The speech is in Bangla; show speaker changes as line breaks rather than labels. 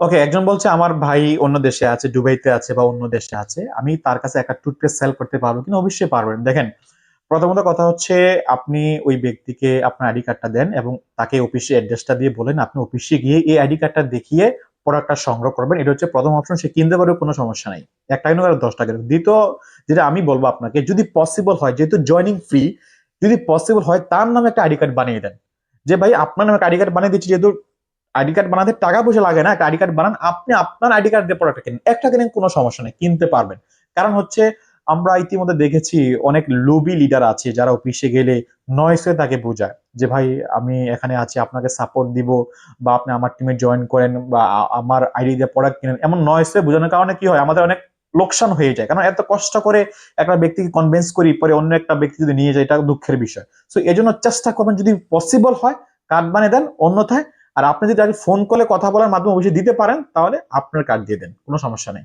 ওকে, একজন বলছে আমার ভাই অন্য দেশে আছে, দুবাইতে আছে বা অন্য দেশে আছে, আমি তার কাছে একটা টুথপেস্ট সেল করতে পারবো কিনা? অবশ্যই পারবেন। দেখেন, প্রথমত কথা হচ্ছে, আপনি ওই ব্যক্তিকে আপনার আইডি কার্ডটা দেন এবং তাকে অফিসের অ্যাড্রেসটা দিয়ে বলেন আপনি অফিসে গিয়ে এই আইডি কার্ডটা দেখিয়ে প্রোডাক্টটা সংগ্রহ করবেন। এটা হচ্ছে প্রথম অপশন, সে কিনতে পারবে, কোনো সমস্যা নাই। 1 টাকা কিনুক আর 10 টাকা কিনুক। দ্বিতীয় যেটা আমি বলবো আপনাকে, যদি পসিবল হয়, যেহেতু জয়নিং ফ্রি, যদি পসিবল হয় তার নামে একটা আইডি কার্ড বানিয়ে দেন। যে ভাই আপনার নামে একটা আইডি কার্ড বানিয়ে দিচ্ছি, যেহেতু আইডি কার্ড বানাতে টাকা পয়সা লাগে না, একটা আইডি কার্ড বানান, আপনি আপনার আইডি কার্ড দিয়ে প্রোডাক্ট কিনেন, একটা কিনেন, কোনো সমস্যা নেই, কিনতে পারবেন। কারণ হচ্ছে আমরা ইতিমধ্যে দেখেছি অনেক লোভী লিডার আছে যারা অফিসে গেলে নয়েসে তাকে বোঝায় যে ভাই আমি এখানে আছি, আপনাকে সাপোর্ট দিব, বা আপনি আমার টিমে জয়েন করেন, বা আমার আইডি দিয়ে প্রোডাক্ট কিনেন, এমন নয়েসে বোঝানোর কারণে কি হয়, আমাদের অনেক লোকসান হয়ে যায়। কারণ এত কষ্ট করে একটা ব্যক্তিকে কনভিন্স করি, পরে অন্য একটা ব্যক্তি যদি নিয়ে যায়, এটা দুঃখের বিষয়। সো এই জন্য চেষ্টা করবেন, যদি পসিবল হয় কার্ড বানিয়ে দেন, অন্যথায় আর আপনি যদি আগে ফোন কলে কথা বলার মাধ্যমে অবশ্যই দিতে পারেন, তাহলে আপনার কার্ড দিয়ে দেন, কোনো সমস্যা নেই।